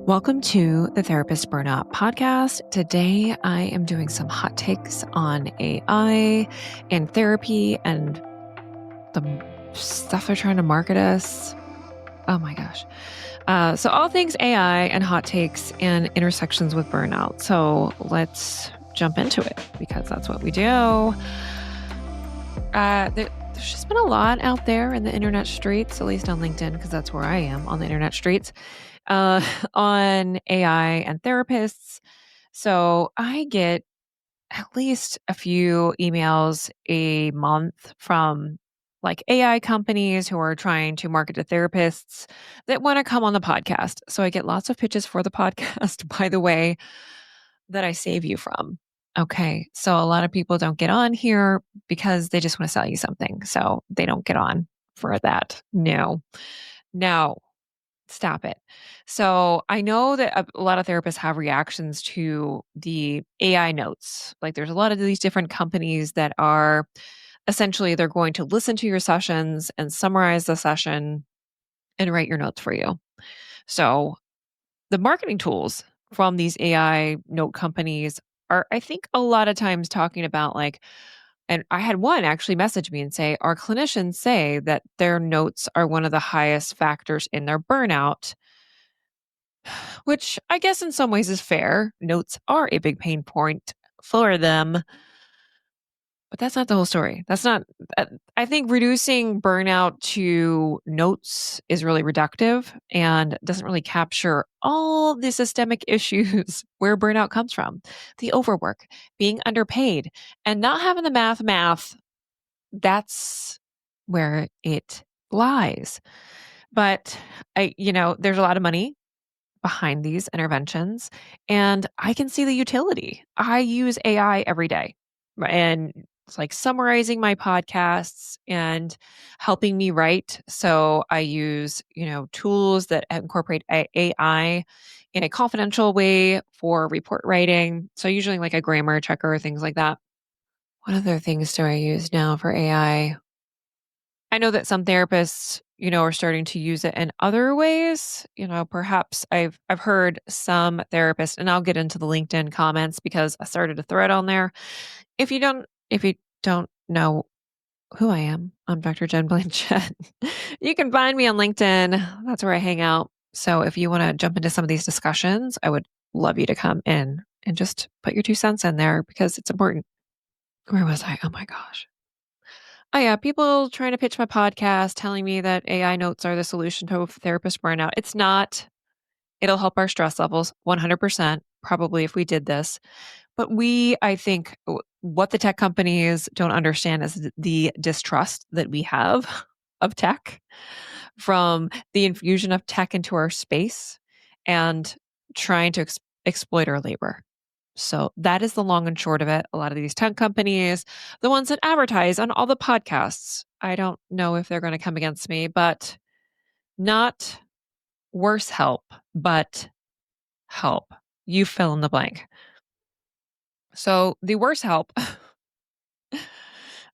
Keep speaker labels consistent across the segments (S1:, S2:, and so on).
S1: Welcome to the Therapist Burnout Podcast. Today, I am doing some hot takes on AI and therapy and the stuff they're trying to market us. Oh my gosh. So, all things AI and hot takes and intersections with burnout. So, let's jump into it because that's what we do. There's just been a lot out there in the internet streets, at least on LinkedIn, because that's where I am on the internet streets, on AI and therapists. So I get at least a few emails a month from like AI companies who are trying to market to therapists that want to come on the podcast. So I get lots of pitches for the podcast, by the way, that I save you from. Okay. So a lot of people don't get on here because they just want to sell you something. So they don't get on for that. No, stop it. So I know that a lot of therapists have reactions to the AI notes. Like there's a lot of these different companies that are essentially they're going to listen to your sessions and summarize the session and write your notes for you. So the marketing tools from these AI note companies are, I think, a lot of times talking about like, and I had one actually message me and say, our clinicians say that their notes are one of the highest factors in their burnout, which I guess in some ways is fair. Notes are a big pain point for them, but that's not the whole story. That's not, I think reducing burnout to notes is really reductive and doesn't really capture all the systemic issues where burnout comes from. The overwork, being underpaid, and not having the math. That's where it lies. But there's a lot of money behind these interventions and I can see the utility. I use AI every day and it's like summarizing my podcasts and helping me write. So I use, tools that incorporate AI in a confidential way for report writing. So usually like a grammar checker, things like that. What other things do I use now for AI? I know that some therapists, are starting to use it in other ways. Perhaps I've heard some therapists, and I'll get into the LinkedIn comments because I started a thread on there. If you don't know who I am, I'm Dr. Jen Blanchett. You can find me on LinkedIn. That's where I hang out. So if you want to jump into some of these discussions, I would love you to come in and just put your 2 cents in there because it's important. Where was I? Oh my gosh. Oh, yeah. People trying to pitch my podcast, telling me that AI notes are the solution to therapist burnout. It's not. It'll help our stress levels 100%, probably if we did this. But I think, what the tech companies don't understand is the distrust that we have of tech from the infusion of tech into our space and trying to exploit our labor. So that is the long and short of it. A lot of these tech companies, the ones that advertise on all the podcasts, I don't know if they're going to come against me, but not worse help, but help. You fill in the blank. So the worse help.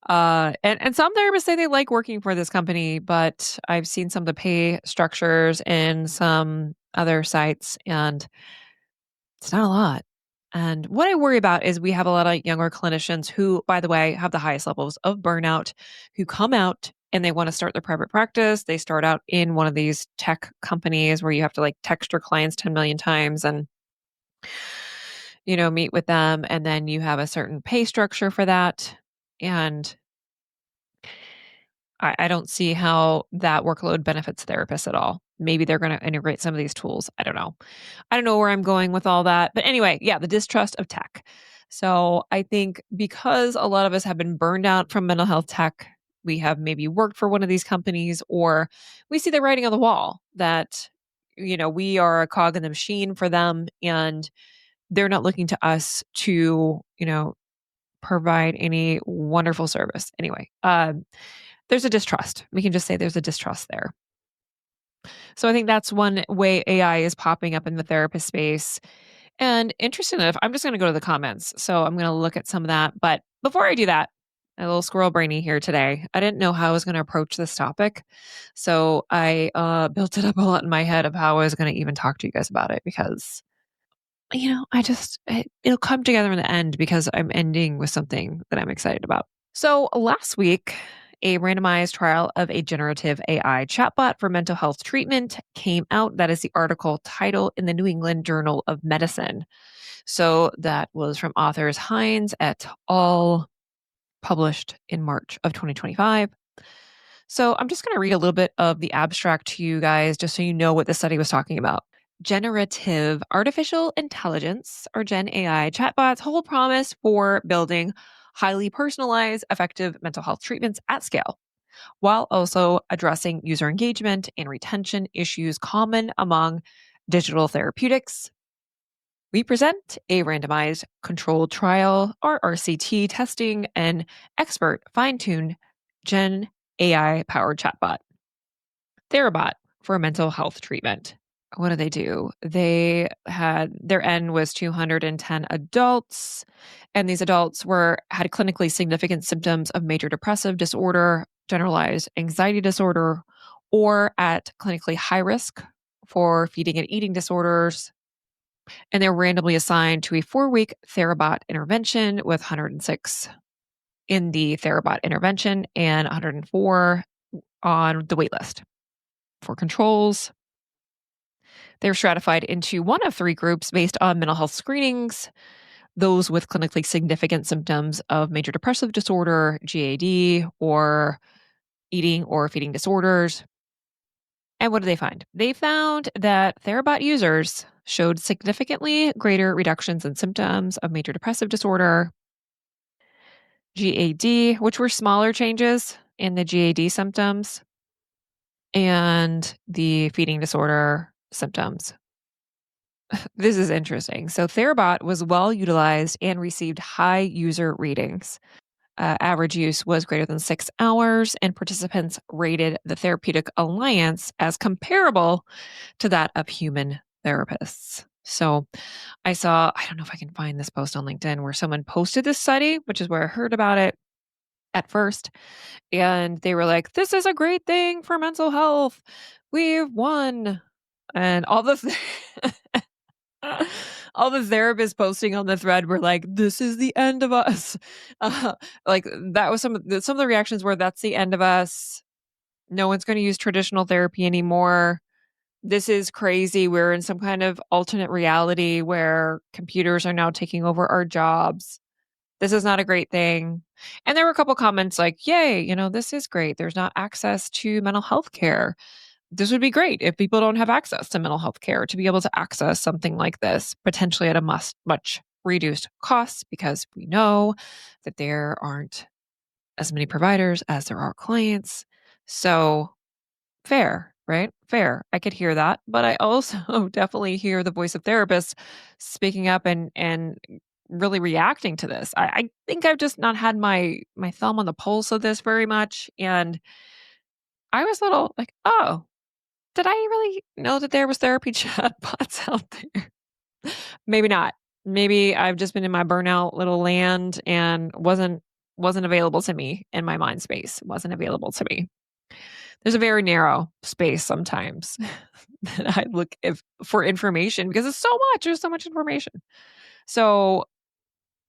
S1: And some therapists say they like working for this company, but I've seen some of the pay structures in some other sites and it's not a lot. And what I worry about is we have a lot of younger clinicians who, by the way, have the highest levels of burnout, who come out and they want to start their private practice. They start out in one of these tech companies where you have to like text your clients 10 million times and, meet with them. And then you have a certain pay structure for that. And I don't see how that workload benefits therapists at all. Maybe they're going to integrate some of these tools. I don't know. I don't know where I'm going with all that. But anyway, yeah, the distrust of tech. So I think because a lot of us have been burned out from mental health tech, we have maybe worked for one of these companies, or we see the writing on the wall that, we are a cog in the machine for them and they're not looking to us to, provide any wonderful service. Anyway, there's a distrust. We can just say there's a distrust there. So I think that's one way AI is popping up in the therapist space. And interesting enough, I'm just going to go to the comments. So I'm going to look at some of that. But before I do that, A little squirrel brainy here today. I didn't know how I was going to approach this topic. So I built it up a lot in my head of how I was going to even talk to you guys about it because, it'll come together in the end because I'm ending with something that I'm excited about. So last week, a randomized trial of a generative AI chatbot for mental health treatment came out. That is the article title in the New England Journal of Medicine. So that was from authors Hines et al., published in March of 2025. So I'm just going to read a little bit of the abstract to you guys just so you know what the study was talking about. Generative artificial intelligence, or Gen AI chatbots, hold promise for building highly personalized, effective mental health treatments at scale, while also addressing user engagement and retention issues common among digital therapeutics. We present a randomized controlled trial, or RCT, testing an expert fine-tuned Gen AI powered chatbot, Therabot, for mental health treatment. What did they do? They had their N was 210 adults, and these adults had clinically significant symptoms of major depressive disorder, generalized anxiety disorder, or at clinically high risk for feeding and eating disorders. And they were randomly assigned to a 4-week Therabot intervention with 106 in the Therabot intervention and 104 on the waitlist. For controls, they were stratified into one of 3 groups based on mental health screenings: those with clinically significant symptoms of major depressive disorder, GAD, or eating or feeding disorders. And what did they find? They found that Therabot users showed significantly greater reductions in symptoms of major depressive disorder, GAD, which were smaller changes in the GAD symptoms, and the feeding disorder symptoms. This is interesting. So Therabot was well utilized and received high user ratings. Average use was greater than 6 hours, and participants rated the Therapeutic Alliance as comparable to that of human therapists. So I don't know if I can find this post on LinkedIn where someone posted this study, which is where I heard about it at first. And they were like, this is a great thing for mental health. We've won. And all the therapists posting on the thread were like, this is the end of us. Like that was some of the reactions were, that's the end of us. No one's going to use traditional therapy anymore. This is crazy. We're in some kind of alternate reality where computers are now taking over our jobs. This is not a great thing. And there were a couple comments like, yay, this is great. There's not access to mental health care. This would be great if people don't have access to mental health care to be able to access something like this, potentially at a much reduced cost, because we know that there aren't as many providers as there are clients. So fair, right? Fair. I could hear that. But I also definitely hear the voice of therapists speaking up and really reacting to this. I think I've just not had my thumb on the pulse of this very much. And I was a little like, oh, did I really know that there was therapy chatbots out there? Maybe not. Maybe I've just been in my burnout little land and wasn't available to me in my mind space. Wasn't available to me. There's a very narrow space sometimes that I look for information because it's so much. There's so much information. So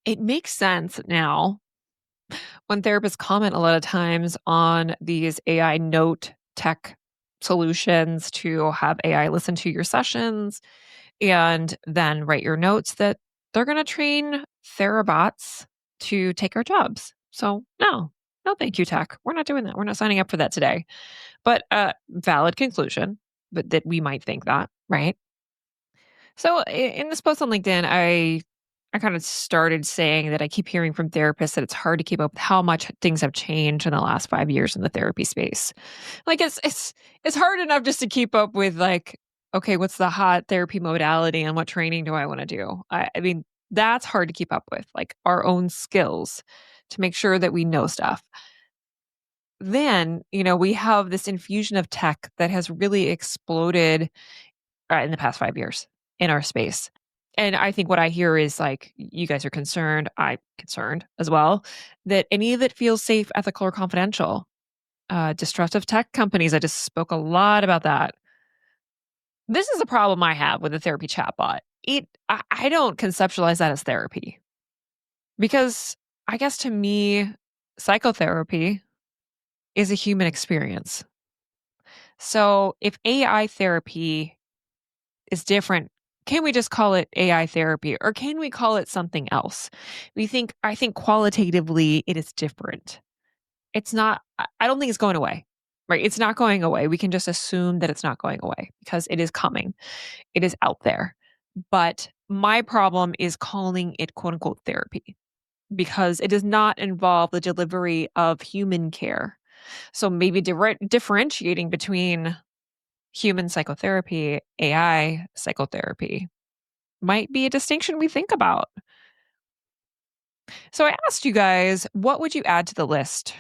S1: it makes sense now when therapists comment a lot of times on these AI note tech solutions to have AI listen to your sessions and then write your notes, that they're going to train Therabots to take our jobs. So no, thank you, tech. We're not doing that. We're not signing up for that today. But valid conclusion, but that we might think that, right? So in this post on LinkedIn, I kind of started saying that I keep hearing from therapists that it's hard to keep up with how much things have changed in the last 5 years in the therapy space. Like it's hard enough just to keep up with, like, okay, what's the hot therapy modality and what training do I want to do? I mean, that's hard to keep up with, like our own skills to make sure that we know stuff. Then, we have this infusion of tech that has really exploded in the past 5 years in our space. And I think what I hear is like, you guys are concerned, I'm concerned as well, that any of it feels safe, ethical, or confidential. Destructive tech companies, I just spoke a lot about that. This is a problem I have with the therapy chatbot. I don't conceptualize that as therapy because I guess to me, psychotherapy is a human experience. So if AI therapy is different, can we just call it AI therapy or can we call it something else? I think qualitatively it is different. It's not, I don't think it's going away, right? It's not going away. We can just assume that it's not going away because it is coming, it is out there. But my problem is calling it quote unquote therapy because it does not involve the delivery of human care. So maybe differentiating between human psychotherapy, AI psychotherapy might be a distinction we think about. So I asked you guys, what would you add to the list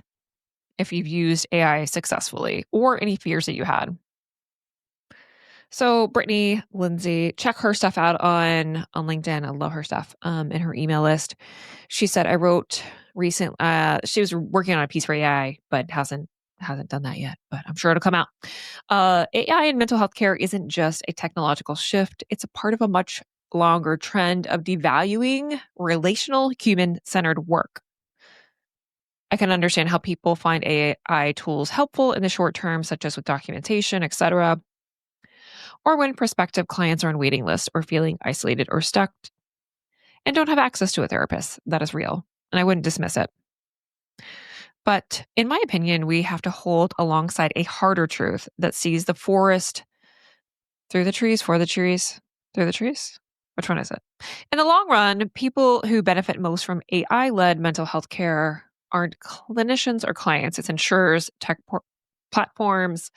S1: if you've used AI successfully or any fears that you had? So Brittany Lindsay, check her stuff out on LinkedIn. I love her stuff in her email list. She said I wrote recent she was working on a piece for AI, but hasn't done that yet, but I'm sure it'll come out. AI in mental health care isn't just a technological shift, it's a part of a much longer trend of devaluing relational human centered work. I can understand how people find AI tools helpful in the short term, such as with documentation, etc., or when prospective clients are on waiting lists or feeling isolated or stuck and don't have access to a therapist. That is real, and I wouldn't dismiss it. But in my opinion, we have to hold alongside a harder truth that sees the forest through the trees, for the trees, through the trees. Which one is it? In the long run, people who benefit most from AI led mental health care aren't clinicians or clients, it's insurers, platforms,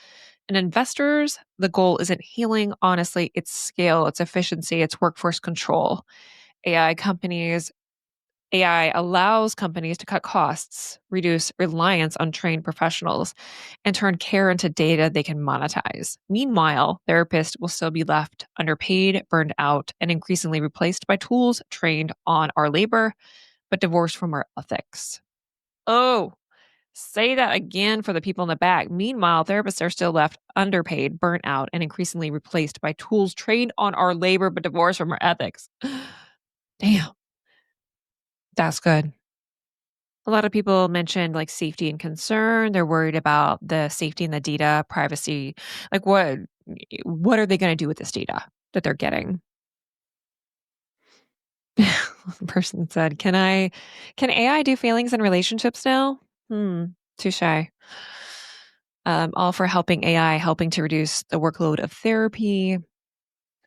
S1: and investors. The goal isn't healing, honestly, it's scale, it's efficiency, it's workforce control. AI companies AI allows companies to cut costs, reduce reliance on trained professionals, and turn care into data they can monetize. Meanwhile, therapists will still be left underpaid, burned out, and increasingly replaced by tools trained on our labor, but divorced from our ethics. Oh, say that again for the people in the back. Meanwhile, therapists are still left underpaid, burnt out, and increasingly replaced by tools trained on our labor, but divorced from our ethics. Damn, that's good. A lot of people mentioned like safety and concern. They're worried about the safety and the data privacy. Like what are they going to do with this data that they're getting? The person said, can AI do feelings in relationships now? Too shy. All for helping AI, helping to reduce the workload of therapy.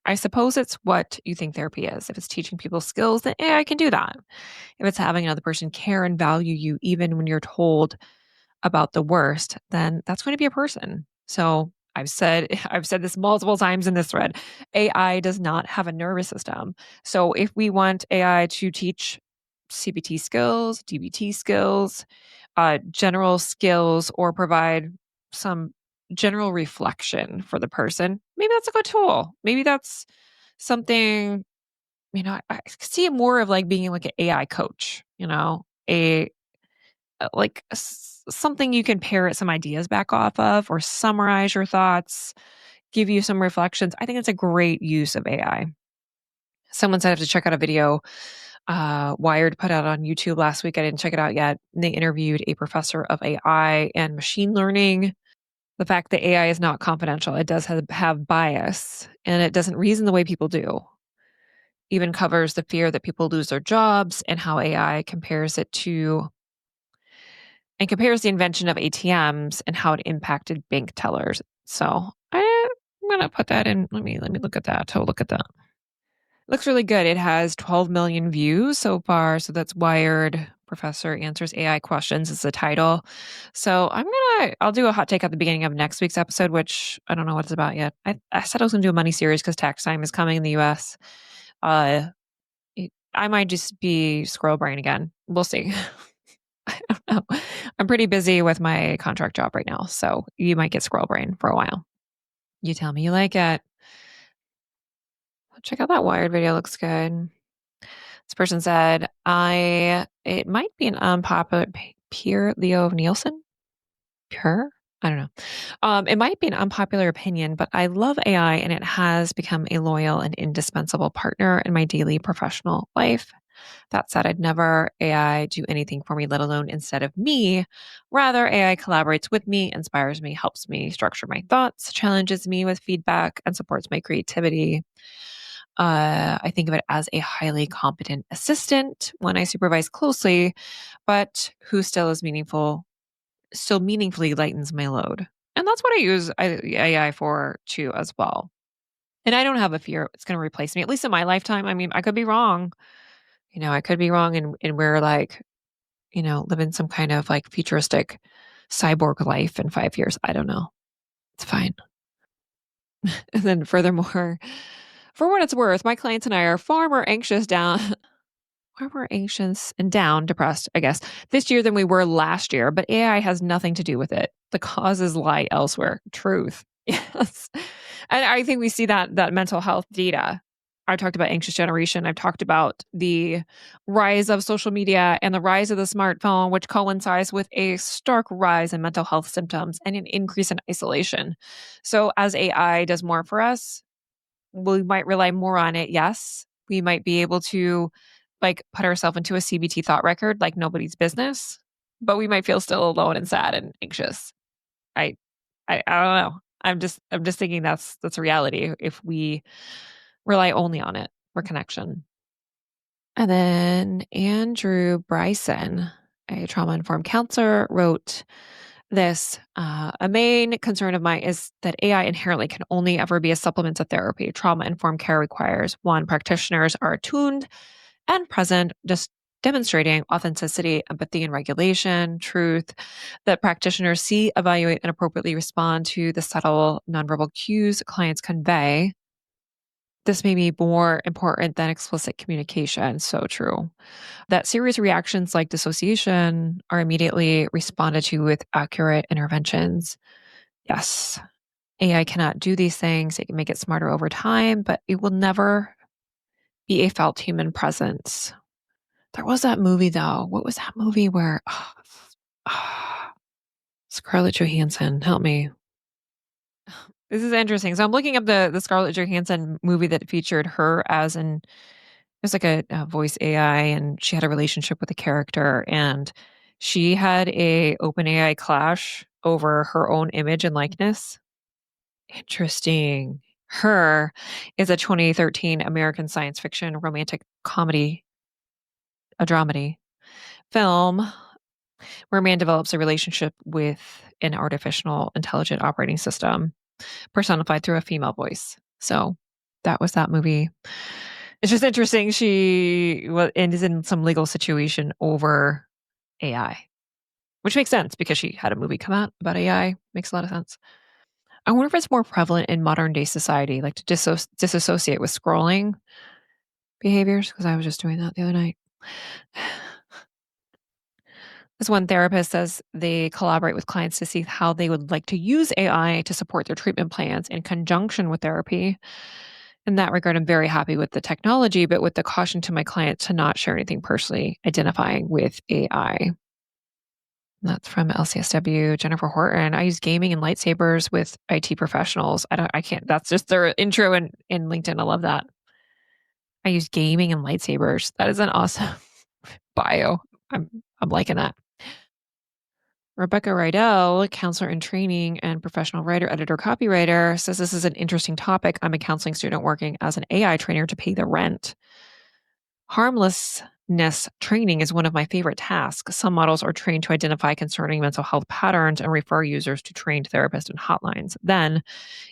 S1: I suppose it's what you think therapy is. If it's teaching people skills, then AI can do that. If it's having another person care and value you, even when you're told about the worst, then that's going to be a person. So I've said this multiple times in this thread. AI does not have a nervous system. So if we want AI to teach CBT skills, DBT skills, general skills, or provide some general reflection for the person, maybe that's a good tool. Maybe that's something, I see it more of like being like an AI coach, a like something you can parrot some ideas back off of or summarize your thoughts, give you some reflections. I think it's a great use of AI. Someone said I have to check out a video Wired put out on YouTube last week. I didn't check it out yet. They interviewed a professor of AI and machine learning. The fact that AI is not confidential, it does have bias and it doesn't reason the way people do. Even covers the fear that people lose their jobs and how AI compares the invention of ATMs and how it impacted bank tellers. So I'm gonna put that in. Let me look at that. To look at that. Looks really good. It has 12 million views so far. So that's Wired. Professor answers AI questions is the title. So I'll do a hot take at the beginning of next week's episode, which I don't know what it's about yet. I said I was gonna do a money series because tax time is coming in the US. Uh, I might just be squirrel brain again. We'll see. I don't know. I'm pretty busy with my contract job right now, so you might get squirrel brain for a while. You tell me you like it. Check out that Wired video. Looks good. This person said, it might be an unpopular, Pierre Leo Nielsen? Pure? I don't know. It might be an unpopular opinion, but I love AI and it has become a loyal and indispensable partner in my daily professional life. That said, I'd never AI do anything for me, let alone instead of me. Rather, AI collaborates with me, inspires me, helps me structure my thoughts, challenges me with feedback, and supports my creativity. I think of it as a highly competent assistant when I supervise closely, but who still meaningfully lightens my load. And that's what I use AI for too, as well. And I don't have a fear it's going to replace me, at least in my lifetime. I mean, I could be wrong. I could be wrong and we're like, living some kind of like futuristic cyborg life in 5 years. I don't know. It's fine. And then furthermore, for what it's worth, my clients and I are far more anxious down Far more anxious and down, depressed, I guess, this year than we were last year, but AI has nothing to do with it. The causes lie elsewhere. Truth. Yes. And I think we see that mental health data. I talked about anxious generation. I've talked about the rise of social media and the rise of the smartphone, which coincides with a stark rise in mental health symptoms and an increase in isolation. So as AI does more for us, we might rely more on it. Yes. We might be able to like put ourselves into a CBT thought record like nobody's business, but we might feel still alone and sad and anxious. I I don't know. I'm just thinking that's a reality if we rely only on it for connection. And then Andrew Bryson, a trauma informed counselor, wrote this a main concern of mine is that AI inherently can only ever be a supplement to therapy. Trauma informed care requires one, practitioners are attuned and present, just demonstrating authenticity, empathy, and regulation, truth, that practitioners see, evaluate, and appropriately respond to the subtle nonverbal cues clients convey. This may be more important than explicit communication. So true. That serious reactions like dissociation are immediately responded to with accurate interventions. Yes, AI cannot do these things. It can make it smarter over time, but it will never be a felt human presence. There was that movie though. What was that movie where Scarlett Johansson, help me. This is interesting. So I'm looking up the Scarlett Johansson movie that featured her as it was like a voice AI, and she had a relationship with a character, and she had a open AI clash over her own image and likeness. Interesting. Her is a 2013 American science fiction romantic comedy, a dramedy film where a man develops a relationship with an artificial intelligent operating system personified through a female voice. So that was that movie. It's just interesting. And is in some legal situation over AI, which makes sense because she had a movie come out about AI. Makes a lot of sense. I wonder if it's more prevalent in modern day society, like to disassociate with scrolling behaviors, because I was just doing that the other night. As one therapist says, they collaborate with clients to see how they would like to use AI to support their treatment plans in conjunction with therapy. In that regard, I'm very happy with the technology, but with the caution to my client to not share anything personally identifying with AI. That's from LCSW, Jennifer Horton. I use gaming and lightsabers with IT professionals. I can't, that's just their intro in LinkedIn. I love that. I use gaming and lightsabers. That is an awesome bio. I'm liking that. Rebecca Rydell, counselor in training and professional writer, editor, copywriter, says this is an interesting topic. I'm a counseling student working as an AI trainer to pay the rent. Harmlessness training is one of my favorite tasks. Some models are trained to identify concerning mental health patterns and refer users to trained therapists and hotlines. Then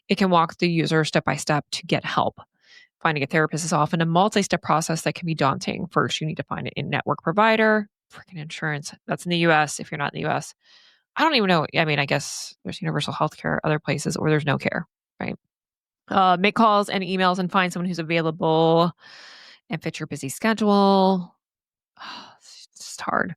S1: it can walk the user step by step to get help. Finding a therapist is often a multi step process that can be daunting. First, you need to find an in network provider, freaking insurance. That's in the US if you're not in the US. I don't even know. I mean, I guess there's universal health care other places, or there's no care, right? Make calls and emails and find someone who's available and fit your busy schedule. It's just hard.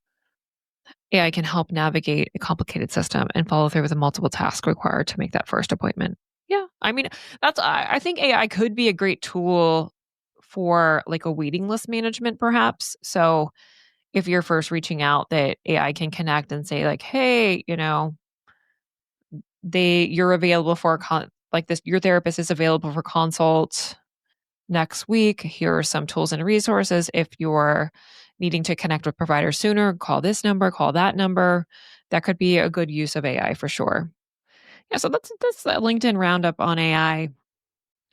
S1: AI can help navigate a complicated system and follow through with the multiple tasks required to make that first appointment. Yeah, I mean, I think AI could be a great tool for like a waiting list management, perhaps. So if you're first reaching out, that AI can connect and say, like, hey, you're available for a like this, your therapist is available for consult next week. Here are some tools and resources. If you're needing to connect with providers sooner, call this number, call that number. That could be a good use of AI for sure. Yeah, so that's a LinkedIn roundup on AI.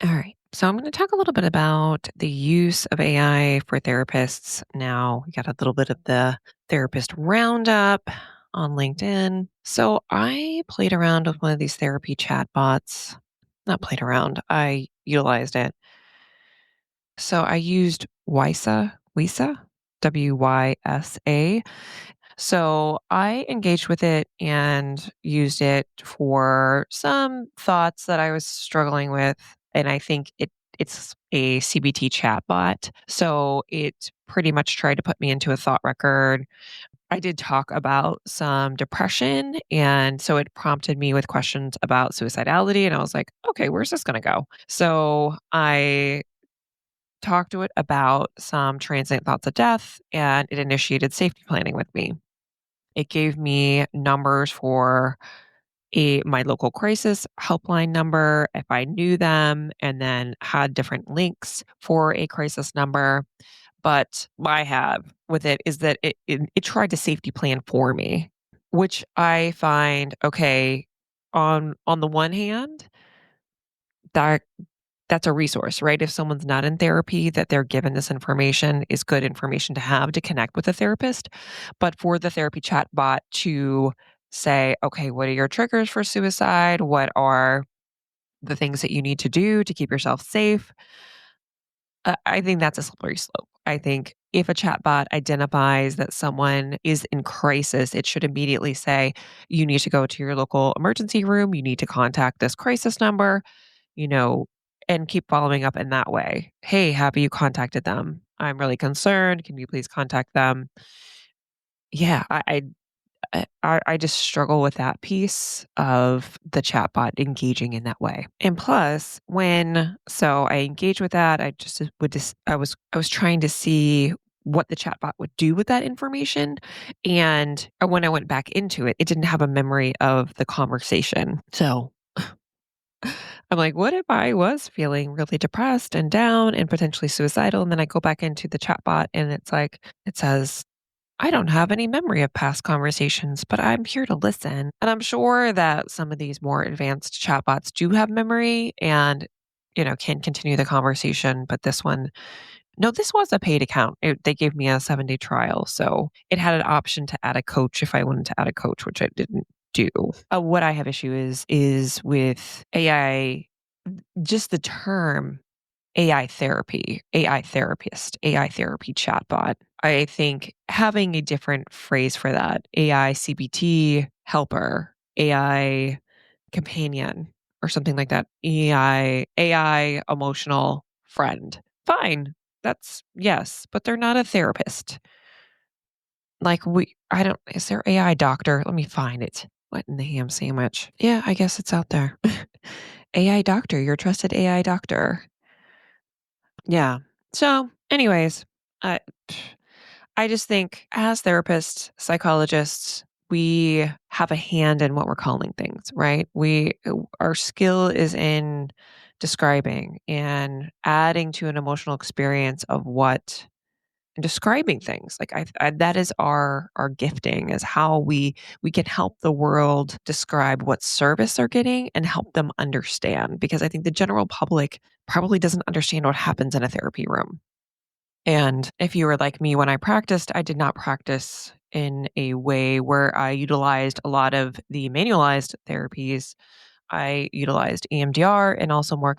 S1: All right. So I'm going to talk a little bit about the use of AI for therapists. Now, we got a little bit of the therapist roundup on LinkedIn. So I played around with one of these therapy chatbots. Not played around, I utilized it. So I used Wysa, Wysa. So I engaged with it and used it for some thoughts that I was struggling with. And I think it's a CBT chatbot. So it pretty much tried to put me into a thought record. I did talk about some depression. And so it prompted me with questions about suicidality. And I was like, okay, where's this going to go? So I talked to it about some transient thoughts of death, and it initiated safety planning with me. It gave me numbers for my local crisis helpline number if I knew them, and then had different links for a crisis number. But what I have with it is that it tried to safety plan for me, which I find okay. On the one hand, that that's a resource, right? If someone's not in therapy, that they're given this information is good information to have to connect with a therapist. But for the therapy chat bot to say, okay, what are your triggers for suicide? What are the things that you need to do to keep yourself safe? I think that's a slippery slope. I think if a chatbot identifies that someone is in crisis, it should immediately say, you need to go to your local emergency room. You need to contact this crisis number, you know, and keep following up in that way. Hey, have you contacted them? I'm really concerned. Can you please contact them? Yeah, I just struggle with that piece of the chatbot engaging in that way. And plus, so I engage with that, I was trying to see what the chatbot would do with that information. And when I went back into it, it didn't have a memory of the conversation. So I'm like, what if I was feeling really depressed and down and potentially suicidal? And then I go back into the chatbot and it's like, it says, I don't have any memory of past conversations, but I'm here to listen. And I'm sure that some of these more advanced chatbots do have memory and, can continue the conversation. But this one, no, this was a paid account. They gave me a 7-day trial. So it had an option to add a coach if I wanted to add a coach, which I didn't do. What I have issue is with AI, just the term AI therapy, AI therapist, AI therapy chatbot. I think having a different phrase for that, AI CBT helper, AI companion, or something like that, AI emotional friend. Fine. That's yes, but they're not a therapist. Like I don't, is there AI doctor? Let me find it. What in the ham sandwich? Yeah, I guess it's out there. AI doctor, your trusted AI doctor. Yeah. So, anyways, I I just think as therapists, psychologists, we have a hand in what we're calling things, right? Our skill is in describing and adding to an emotional experience of what describing things. Like that is our gifting, is how we can help the world describe what service they're getting and help them understand, because I think the general public probably doesn't understand what happens in a therapy room. And if you were like me when I practiced, I did not practice in a way where I utilized a lot of the manualized therapies. I utilized EMDR and also more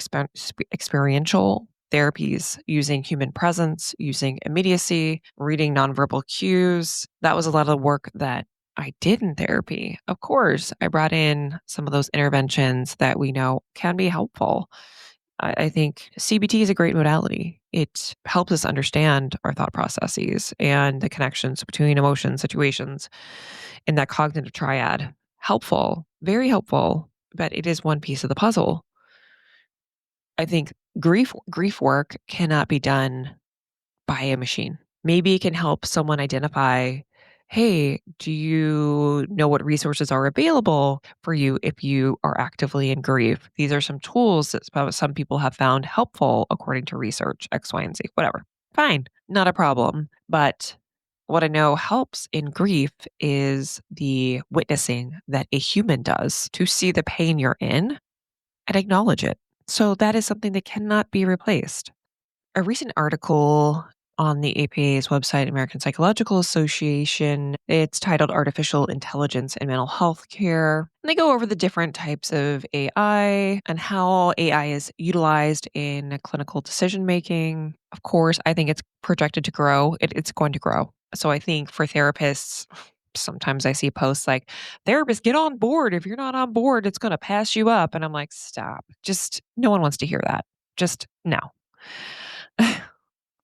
S1: experiential therapies using human presence, using immediacy, reading nonverbal cues. That was a lot of the work that I did in therapy. Of course, I brought in some of those interventions that we know can be helpful. I think CBT is a great modality. It helps us understand our thought processes and the connections between emotions, situations, and that cognitive triad. Helpful, very helpful, but it is one piece of the puzzle. I think grief work cannot be done by a machine. Maybe it can help someone identify, hey, do you know what resources are available for you if you are actively in grief? These are some tools that some people have found helpful according to research, X, Y, and Z, whatever. Fine, not a problem. But what I know helps in grief is the witnessing that a human does to see the pain you're in and acknowledge it. So that is something that cannot be replaced. A recent article on the APA's website, American Psychological Association, it's titled Artificial Intelligence in Mental Health Care. And they go over the different types of AI and how AI is utilized in clinical decision making. Of course, I think it's projected to grow. It's going to grow. So I think for therapists, sometimes I see posts like, therapists, get on board. If you're not on board, it's going to pass you up. And I'm like, stop. Just no one wants to hear that. Just no.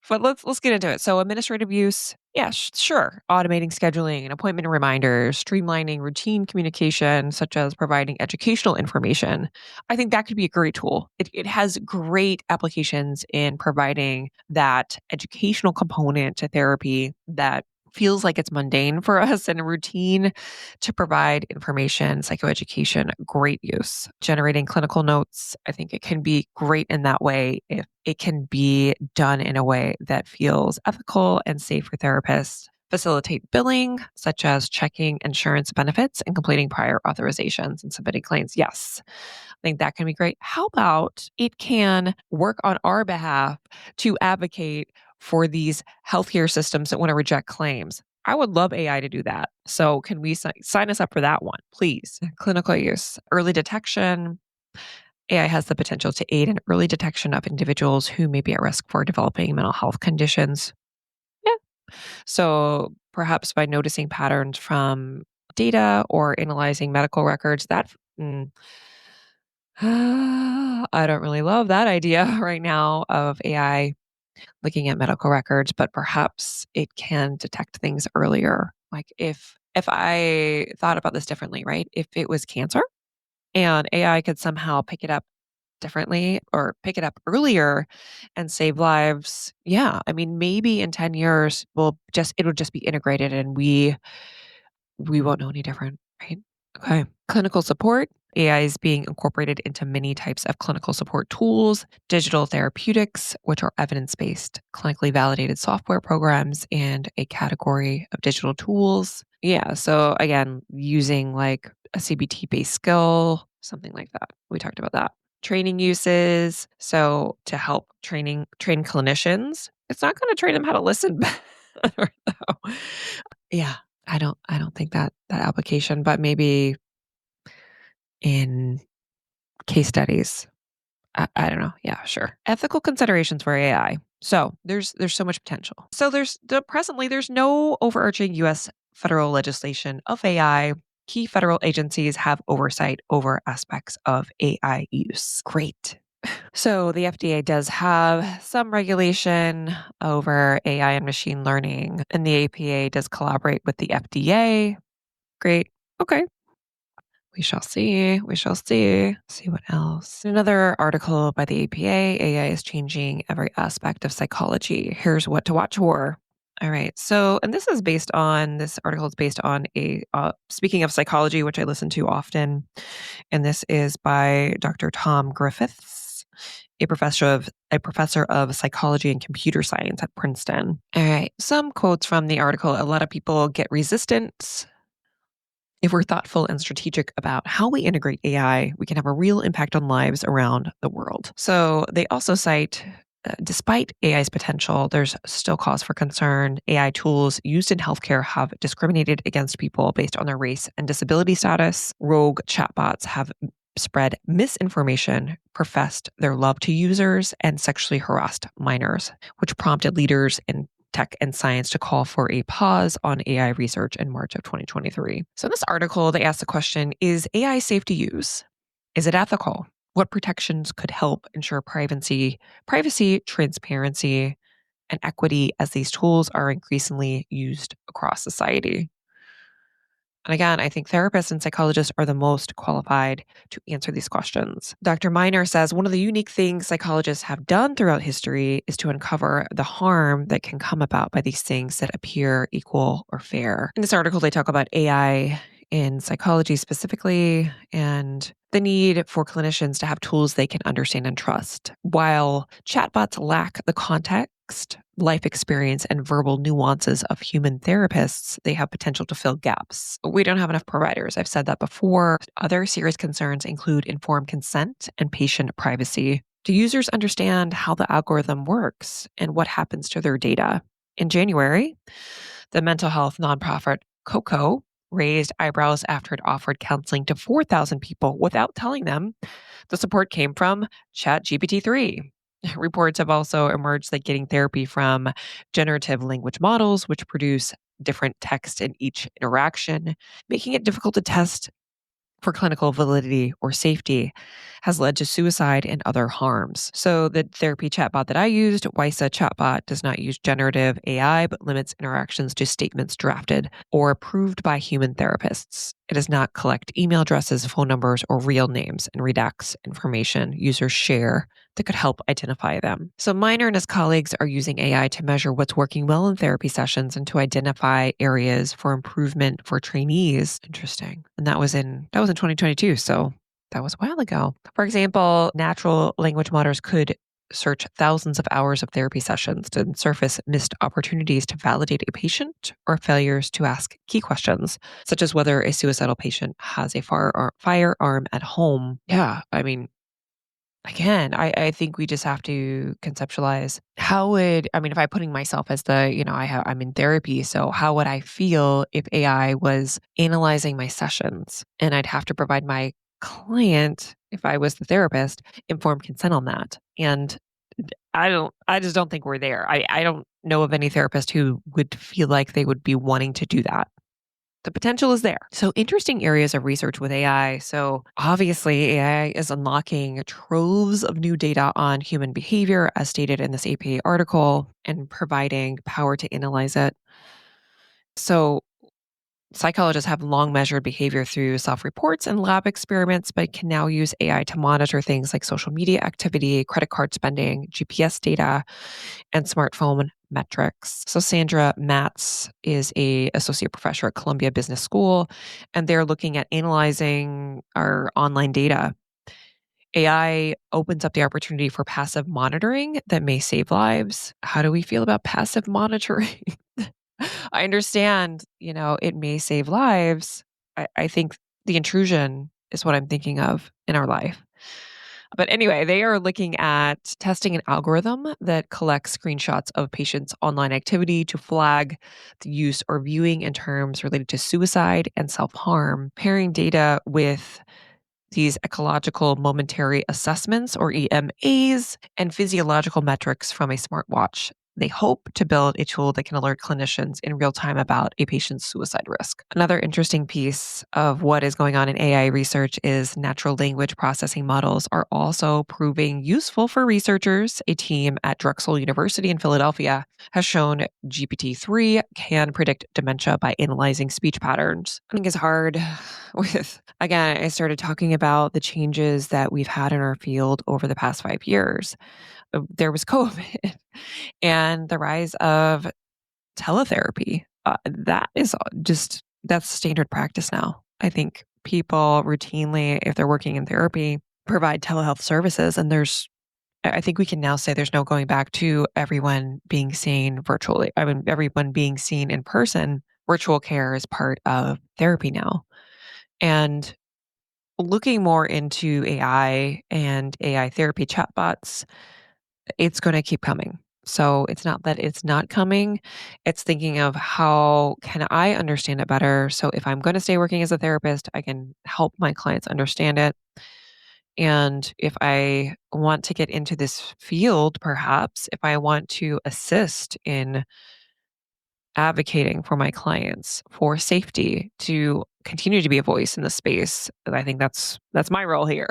S1: But let's get into it. So administrative use, yeah, sure. Automating scheduling and appointment reminders, streamlining routine communication, such as providing educational information. I think that could be a great tool. It has great applications in providing that educational component to therapy that feels like it's mundane for us and routine to provide information, psychoeducation, great use. Generating clinical notes, I think it can be great in that way if it can be done in a way that feels ethical and safe for therapists. Facilitate billing, such as checking insurance benefits and completing prior authorizations and submitting claims. Yes, I think that can be great. How about it can work on our behalf to advocate for these healthcare systems that want to reject claims? I would love AI to do that. So, can we sign us up for that one, please? Clinical use, early detection. AI has the potential to aid in early detection of individuals who may be at risk for developing mental health conditions. Yeah. So, perhaps by noticing patterns from data or analyzing medical records, mm, I don't really love that idea right now of AI looking at medical records, but perhaps it can detect things earlier. Like if I thought about this differently, right? If it was cancer and AI could somehow pick it up differently or pick it up earlier and save lives, yeah, I mean maybe in 10 years it'll just be integrated and we won't know any different, right? Okay. Clinical support. AI is being incorporated into many types of clinical support tools, digital therapeutics, which are evidence based, clinically validated software programs, and a category of digital tools. Yeah. So, again, using like a CBT based skill, something like that. We talked about that. Training uses. So, to help train clinicians, it's not going to train them how to listen better, though. Yeah, I don't think that application, but maybe in case studies. I don't know. Yeah, sure. Ethical considerations for AI. So there's so much potential. So presently there's no overarching US federal legislation of AI. Key federal agencies have oversight over aspects of AI use. Great. So the FDA does have some regulation over AI and machine learning, and the APA does collaborate with the FDA. Great. Okay. We shall see. We shall see. See what else. Another article by the APA, AI is changing every aspect of psychology. Here's what to watch for. All right. So, and this article is based on speaking of psychology, which I listen to often. And this is by Dr. Tom Griffiths, a professor of psychology and computer science at Princeton. All right. Some quotes from the article. A lot of people get resistance. If we're thoughtful and strategic about how we integrate AI, we can have a real impact on lives around the world. So they also cite, despite AI's potential, there's still cause for concern. AI tools used in healthcare have discriminated against people based on their race and disability status. Rogue chatbots have spread misinformation, professed their love to users, and sexually harassed minors, which prompted leaders in tech and science to call for a pause on AI research in March of 2023. So in this article, they asked the question, is AI safe to use? Is it ethical? What protections could help ensure privacy, transparency, and equity as these tools are increasingly used across society? And again, I think therapists and psychologists are the most qualified to answer these questions. Dr. Miner says one of the unique things psychologists have done throughout history is to uncover the harm that can come about by these things that appear equal or fair. In this article, they talk about AI in psychology specifically and the need for clinicians to have tools they can understand and trust. While chatbots lack the context, life experience, and verbal nuances of human therapists, they have potential to fill gaps. We don't have enough providers. I've said that before. Other serious concerns include informed consent and patient privacy. Do users understand how the algorithm works and what happens to their data? In January, the mental health nonprofit Coco raised eyebrows after it offered counseling to 4,000 people without telling them the support came from ChatGPT-3. Reports have also emerged that getting therapy from generative language models, which produce different text in each interaction, making it difficult to test for clinical validity or safety, has led to suicide and other harms. So, the therapy chatbot that I used, WISA Chatbot, does not use generative AI, but limits interactions to statements drafted or approved by human therapists. It does not collect email addresses, phone numbers, or real names and redacts information users share that could help identify them. So Miner and his colleagues are using AI to measure what's working well in therapy sessions and to identify areas for improvement for trainees. Interesting. And that was in 2022, so that was a while ago. For example, natural language models could search thousands of hours of therapy sessions to surface missed opportunities to validate a patient or failures to ask key questions, such as whether a suicidal patient has a firearm at home. Yeah, I mean, again, I think we just have to conceptualize if I'm putting myself as I'm in therapy, so how would I feel if AI was analyzing my sessions and I'd have to provide my client, if I was the therapist, informed consent on that. And I just don't think we're there. I don't know of any therapist who would feel like they would be wanting to do that. The potential is there. So, interesting areas of research with AI. So, obviously, AI is unlocking troves of new data on human behavior, as stated in this APA article, and providing power to analyze it. So, psychologists have long measured behavior through self reports and lab experiments, but can now use AI to monitor things like social media activity, credit card spending, GPS data, and smartphone metrics. So Sandra Matz is a associate professor at Columbia Business School, and they're looking at analyzing our online data. AI opens up the opportunity for passive monitoring that may save lives. How do we feel about passive monitoring? I understand, it may save lives. I think the intrusion is what I'm thinking of in our life. But anyway, they are looking at testing an algorithm that collects screenshots of patients' online activity to flag the use or viewing in terms related to suicide and self harm, pairing data with these ecological momentary assessments or EMAs and physiological metrics from a smartwatch. They hope to build a tool that can alert clinicians in real time about a patient's suicide risk. Another interesting piece of what is going on in AI research is natural language processing models are also proving useful for researchers. A team at Drexel University in Philadelphia has shown GPT-3 can predict dementia by analyzing speech patterns. I think it's hard with, again, I started talking about the changes that we've had in our field over the past 5 years. There was COVID and the rise of teletherapy. That is that's standard practice now. I think people routinely, if they're working in therapy, provide telehealth services. And I think we can now say there's no going back to everyone being seen virtually. I mean, everyone being seen in person. Virtual care is part of therapy now. And looking more into AI and AI therapy chatbots, it's going to keep coming. So it's not that it's not coming. It's thinking of how can I understand it better. So if I'm going to stay working as a therapist, I can help my clients understand it. And if I want to get into this field, perhaps if I want to assist in advocating for my clients for safety to continue to be a voice in the space, I think that's my role here.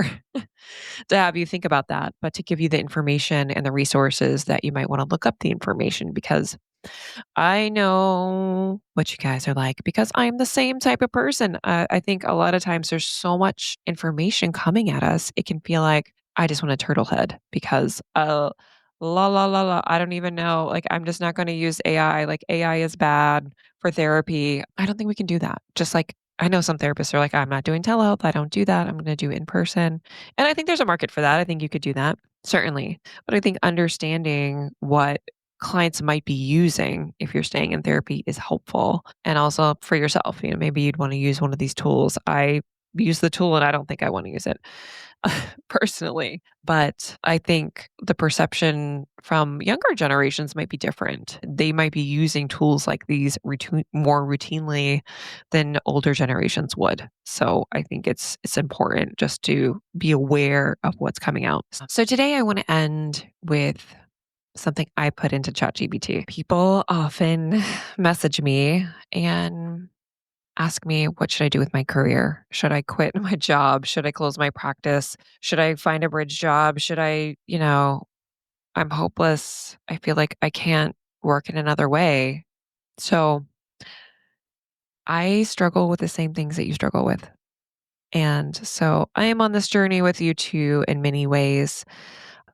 S1: To have you think about that, but to give you the information and the resources that you might want to look up the information because I know what you guys are like because I'm the same type of person. I think a lot of times there's so much information coming at us. It can feel like I just want a turtle head because I don't even know. Like I'm just not going to use AI. Like AI is bad for therapy. I don't think we can do that. Just like I know some therapists are like, I'm not doing telehealth. I don't do that. I'm going to do in person. And I think there's a market for that. I think you could do that. Certainly. But I think understanding what clients might be using if you're staying in therapy is helpful. And also for yourself, maybe you'd want to use one of these tools. I use the tool and I don't think I want to use it personally. But I think the perception from younger generations might be different. They might be using tools like these more routinely than older generations would. So I think it's important just to be aware of what's coming out. So today I want to end with something I put into ChatGPT. People often message me and ask me, what should I do with my career? Should I quit my job? Should I close my practice? Should I find a bridge job? Should I'm hopeless. I feel like I can't work in another way. So I struggle with the same things that you struggle with. And so I am on this journey with you too in many ways.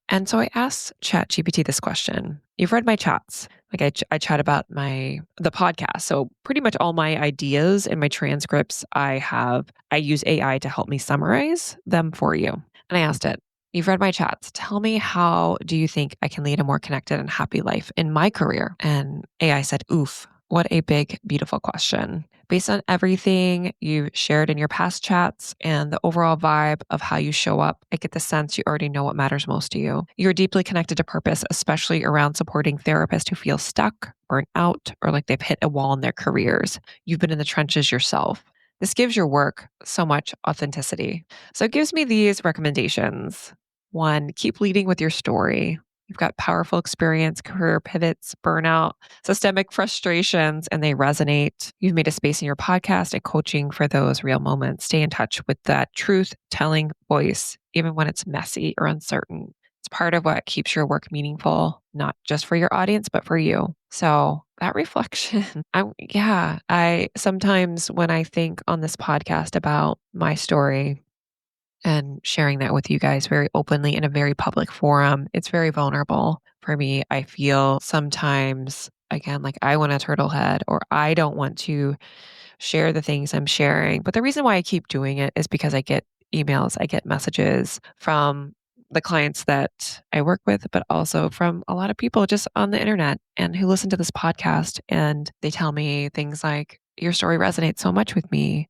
S1: And so I asked ChatGPT this question. You've read my chats. Like I chat about the podcast. So pretty much all my ideas and my transcripts I use AI to help me summarize them for you. And I asked it, you've read my chats. Tell me, how do you think I can lead a more connected and happy life in my career? And AI said, oof, what a big, beautiful question. Based on everything you've shared in your past chats and the overall vibe of how you show up, I get the sense you already know what matters most to you. You're deeply connected to purpose, especially around supporting therapists who feel stuck, burnt out, or like they've hit a wall in their careers. You've been in the trenches yourself. This gives your work so much authenticity. So it gives me these recommendations. One, keep leading with your story. You've got powerful experience, career pivots, burnout, systemic frustrations, and they resonate. You've made a space in your podcast and coaching for those real moments. Stay in touch with that truth telling voice, even when it's messy or uncertain. It's part of what keeps your work meaningful, not just for your audience, but for you. So that reflection, I sometimes when I think on this podcast about my story, and sharing that with you guys very openly in a very public forum. It's very vulnerable for me. I feel sometimes, again, like I want a turtle head or I don't want to share the things I'm sharing. But the reason why I keep doing it is because I get emails, I get messages from the clients that I work with, but also from a lot of people just on the internet and who listen to this podcast. And they tell me things like, your story resonates so much with me.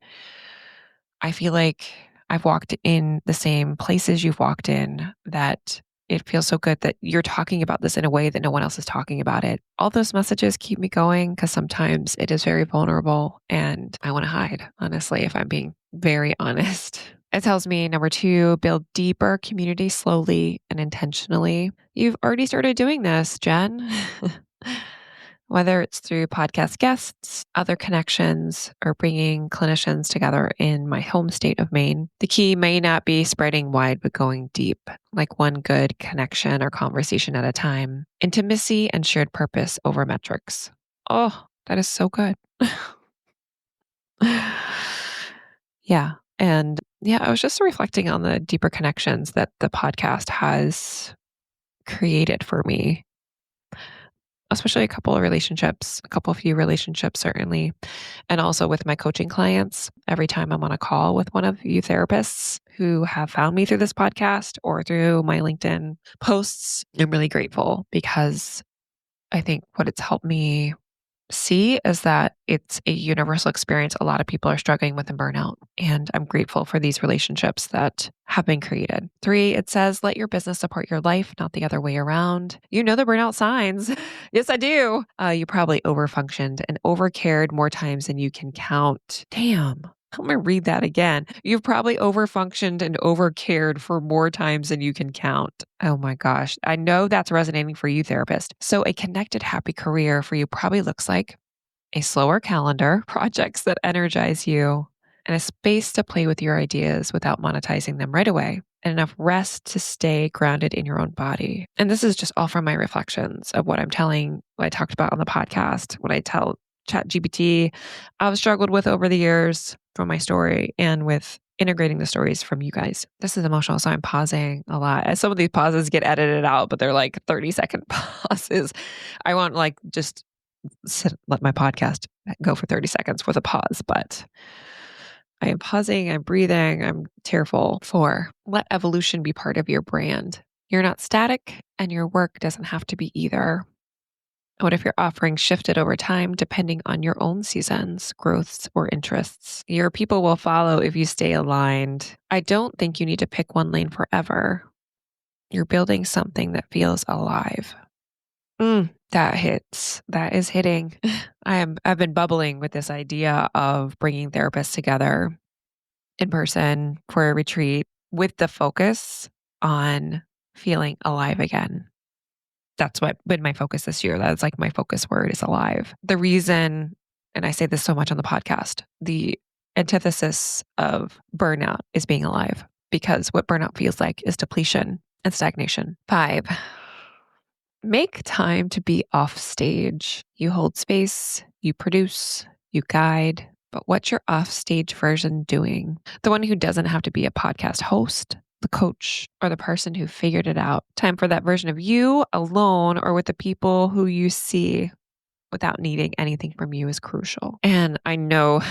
S1: I feel like I've walked in the same places you've walked in, that it feels so good that you're talking about this in a way that no one else is talking about it. All those messages keep me going because sometimes it is very vulnerable and I want to hide, honestly, if I'm being very honest. It tells me, number two, build deeper community slowly and intentionally. You've already started doing this, Jen. Whether it's through podcast guests, other connections, or bringing clinicians together in my home state of Maine. The key may not be spreading wide, but going deep, like one good connection or conversation at a time. Intimacy and shared purpose over metrics. Oh, that is so good. Yeah. And yeah, I was just reflecting on the deeper connections that the podcast has created for me, especially a couple few relationships, certainly. And also with my coaching clients, every time I'm on a call with one of you therapists who have found me through this podcast or through my LinkedIn posts, I'm really grateful because I think what it's helped me see is that it's a universal experience a lot of people are struggling with in burnout. And I'm grateful for these relationships that have been created. Three, it says, let your business support your life, not the other way around. You know the burnout signs. Yes, I do. You probably overfunctioned and overcared more times than you can count. Damn. I'm going to read that again. You've probably overfunctioned and overcared for more times than you can count. Oh my gosh. I know that's resonating for you, therapist. So, a connected, happy career for you probably looks like a slower calendar, projects that energize you, and a space to play with your ideas without monetizing them right away. and enough rest to stay grounded in your own body. And this is just all from my reflections of what I talked about on the podcast, what I tell ChatGPT I've struggled with over the years from my story and with integrating the stories from you guys. This is emotional, so I'm pausing a lot. As some of these pauses get edited out, but they're like 30-second pauses. I want just let my podcast go for 30 seconds with a pause, but I am pausing, I'm breathing, I'm tearful for let evolution be part of your brand. You're not static, and your work doesn't have to be either. What if your offering shifted over time depending on your own seasons, growths, or interests? Your people will follow if you stay aligned. I don't think you need to pick one lane forever. You're building something that feels alive. That hits. That is hitting. I've been bubbling with this idea of bringing therapists together in person for a retreat with the focus on feeling alive again. That's what been my focus this year. That's like my focus word is alive. The reason, and I say this so much on the podcast, the antithesis of burnout is being alive because what burnout feels like is depletion and stagnation. 5, make time to be off stage. You hold space, you produce, you guide, but what's your off stage version doing? The one who doesn't have to be a podcast host, the coach, or the person who figured it out. Time for that version of you alone or with the people who you see without needing anything from you is crucial. And I know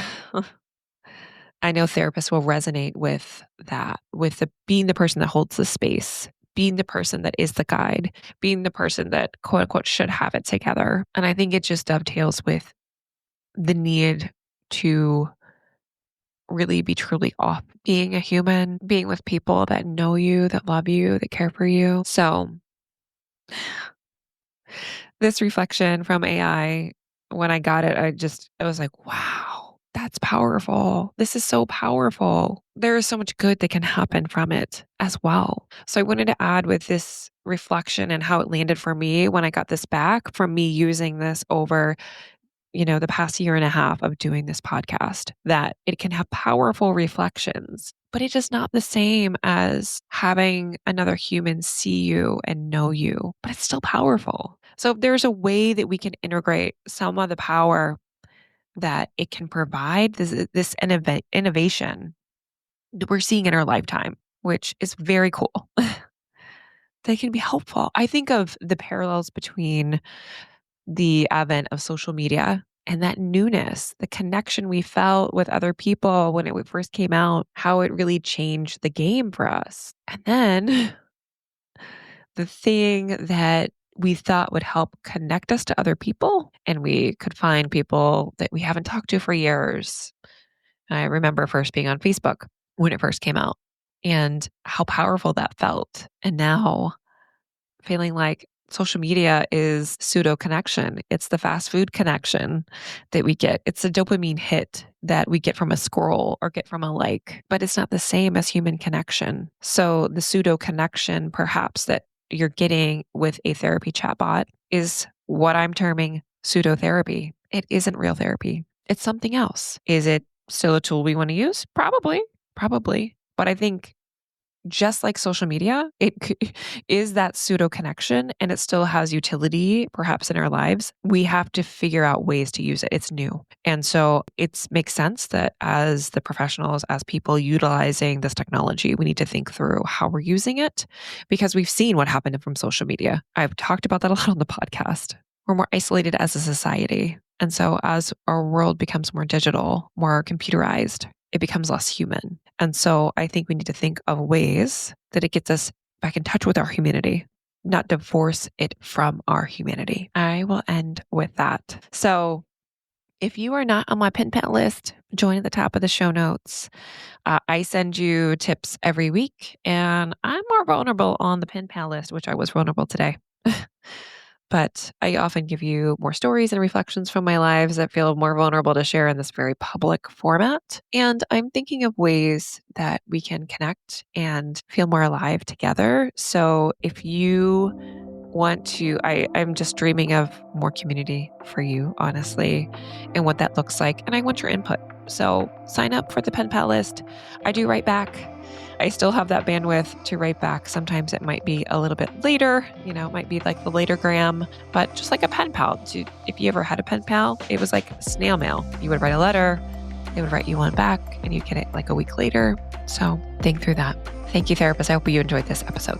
S1: I know therapists will resonate with that, with the being the person that holds the space, being the person that is the guide, being the person that quote unquote should have it together. And I think it just dovetails with the need to really be truly off being a human, being with people that know you, that love you, that care for you. So this reflection from AI, when I got it, I was like, wow, that's powerful. This is so powerful. There is so much good that can happen from it as well. So I wanted to add with this reflection and how it landed for me when I got this back from me using this over the past year and a half of doing this podcast, that it can have powerful reflections, but it's just not the same as having another human see you and know you, but it's still powerful. So if there's a way that we can integrate some of the power that it can provide, this innovation that we're seeing in our lifetime, which is very cool, they can be helpful. I think of the parallels between the advent of social media and that newness, the connection we felt with other people when it first came out, how it really changed the game for us. And then the thing that we thought would help connect us to other people, and we could find people that we haven't talked to for years. I remember first being on Facebook when it first came out and how powerful that felt. And now feeling like social media is pseudo connection. It's the fast food connection that we get. It's a dopamine hit that we get from a scroll or get from a like, but it's not the same as human connection. So the pseudo connection, perhaps, that you're getting with a therapy chatbot is what I'm terming pseudo therapy. It isn't real therapy. It's something else. Is it still a tool we want to use? Probably, probably. But I think just like social media, is that pseudo connection and it still has utility perhaps in our lives. We have to figure out ways to use it. It's new. And so it makes sense that as the professionals, as people utilizing this technology, we need to think through how we're using it because we've seen what happened from social media. I've talked about that a lot on the podcast. We're more isolated as a society. And so as our world becomes more digital, more computerized, it becomes less human. And so I think we need to think of ways that it gets us back in touch with our humanity, not divorce it from our humanity. I will end with that. So if you are not on my pen pal list, join at the top of the show notes. I send you tips every week, and I'm more vulnerable on the pen pal list, which I was vulnerable today. But I often give you more stories and reflections from my lives that feel more vulnerable to share in this very public format. And I'm thinking of ways that we can connect and feel more alive together. So if you I'm just dreaming of more community for you, honestly, and what that looks like. And I want your input. So sign up for the pen pal list. I do write back. I still have that bandwidth to write back. Sometimes it might be a little bit later, it might be like the later gram, but just like a pen pal. If you ever had a pen pal, it was like snail mail. You would write a letter, they would write you one back, and you'd get it like a week later. So think through that. Thank you, therapist. I hope you enjoyed this episode.